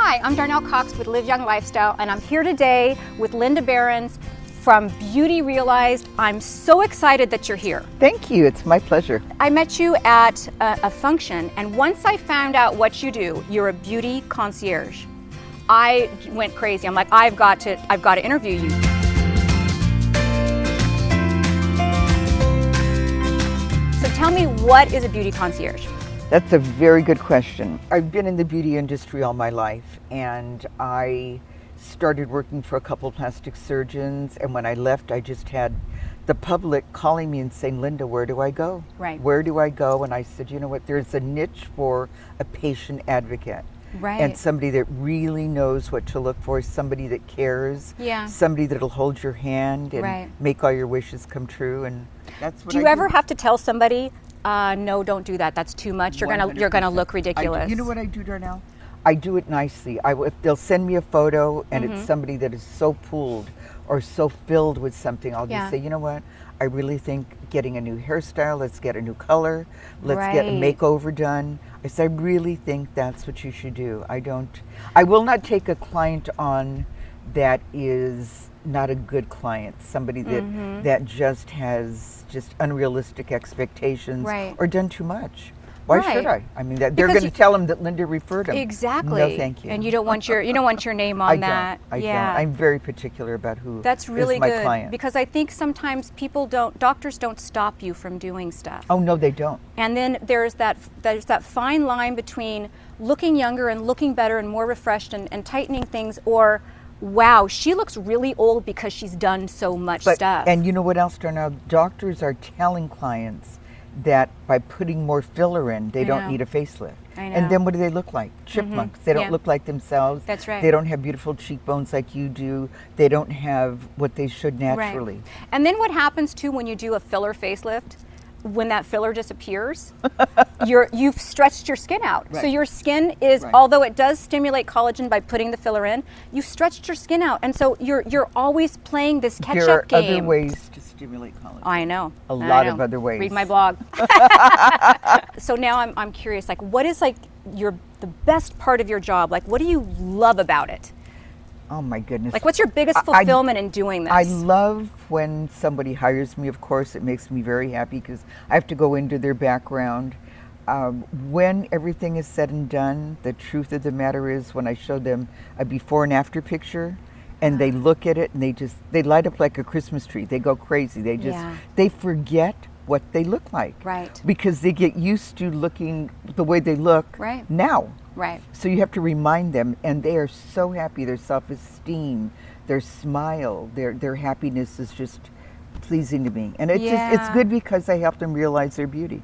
Hi, I'm Darnell Cox with Live Young Lifestyle, and I'm here today with Linda Behrens from Beauty Realized. I'm so excited that you're here. Thank you, it's my pleasure. I met you at a function, and once I found out what you do, you're a beauty concierge. I went crazy. I'm like, I've got to interview you. So tell me, what is a beauty concierge? That's a very good question. I've been in the beauty industry all my life, and I started working for a couple plastic surgeons, and when I left, I just had the public calling me and saying, Linda, where do I go? Right. Where do I go? And I said, you know what, there's a niche for a patient advocate. Right. And somebody that really knows what to look for, somebody that cares, Yeah. somebody that'll hold your hand and Right. make all your wishes come true. And that's what Do you ever have to tell somebody, no, don't do that, that's too much, you're gonna look ridiculous? You know what I do, Darnell? I do it nicely. If they'll send me a photo and it's somebody that is so pulled or so filled with something, I'll just say, you know what? I really think getting a new hairstyle, let's get a new color, let's get a makeover done. I said, I really think that's what you should do. I will not take a client on that is not a good client, somebody that just has unrealistic expectations or done too much. Why should I? I mean, they're going to tell them that Linda referred them. Exactly. No, thank you. And you don't want your name on that. I don't. I'm very particular about who That's really is my good client. because I think sometimes doctors don't stop you from doing stuff. Oh no, they don't. And then there's that fine line between looking younger and looking better and more refreshed and tightening things, or wow, she looks really old because she's done so much stuff. And you know what else, Darnell? Doctors are telling clients that by putting more filler in, they don't need a facelift. I know. And then what do they look like? Chipmunks. They don't look like themselves. That's right. They don't have beautiful cheekbones like you do. They don't have what they should naturally. Right. And then what happens too when you do a filler facelift? When that filler disappears, you've stretched your skin out. Right. So your skin is, although it does stimulate collagen by putting the filler in, you've stretched your skin out, and so you're always playing this catch-up game. There are other ways to stimulate collagen. I know. A lot of other ways. Read my blog. So now I'm curious, like, what is the best part of your job? Like, what do you love about it? Oh my goodness. Like, what's your biggest fulfillment in doing this? I love when somebody hires me, of course. It makes me very happy because I have to go into their background. When everything is said and done, the truth of the matter is when I show them a before and after picture and they look at it and they light up like a Christmas tree. They go crazy. They forget what they look like. Right. Because they get used to looking the way they look now. Right. So you have to remind them, and they are so happy. Their self-esteem, their smile, their happiness is just pleasing to me. And it's good because I help them realize their beauty.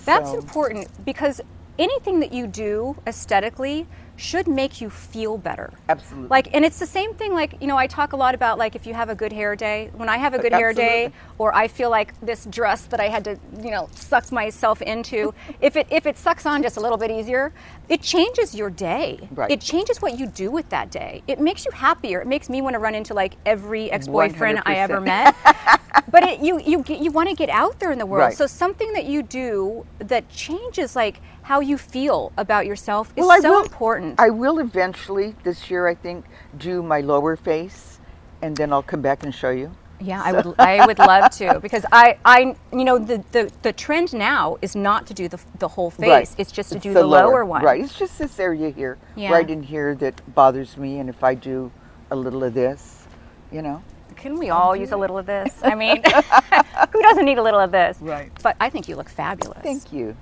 That's important because anything that you do aesthetically should make you feel better. Absolutely. Like, and it's the same thing, like, you know, I talk a lot about, like, if you have a good hair day. When I have a good hair day, or I feel like this dress that I had to, you know, suck myself into, if it sucks on just a little bit easier, it changes your day. Right. It changes what you do with that day. It makes you happier. It makes me want to run into, like, every ex-boyfriend 100%. I ever met. But you want to get out there in the world. Right. So something that you do that changes, like, how you feel about yourself is important. I will eventually this year, I think, do my lower face, and then I'll come back and show you. Yeah, I would love to, because I you know, the trend now is not to do the whole face. Right. It's just to do the lower one. Right. It's just this area here, right in here, that bothers me, and if I do a little of this, you know. Can we all use a little of this? I mean, who doesn't need a little of this? Right. But I think you look fabulous. Thank you.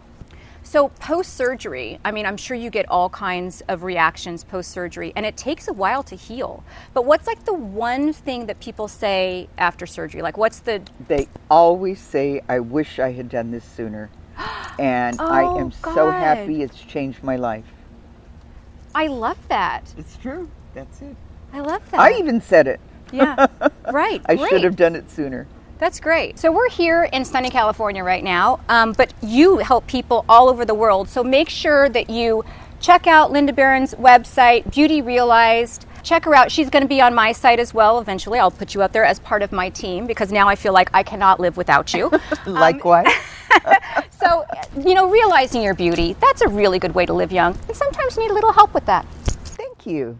So post-surgery, I mean, I'm sure you get all kinds of reactions post-surgery, and it takes a while to heal. But what's like the one thing that people say after surgery? Like, what's the... They always say, I wish I had done this sooner. And I am so happy it's changed my life. I love that. It's true. That's it. I love that. I even said it. Yeah, right. I should have done it sooner. That's great. So we're here in sunny California right now, but you help people all over the world. So make sure that you check out Linda Behrens' website, Beauty Realized. Check her out. She's going to be on my site as well eventually. I'll put you up there as part of my team because now I feel like I cannot live without you. Likewise. So, you know, realizing your beauty, that's a really good way to live young. And sometimes you need a little help with that. Thank you. you.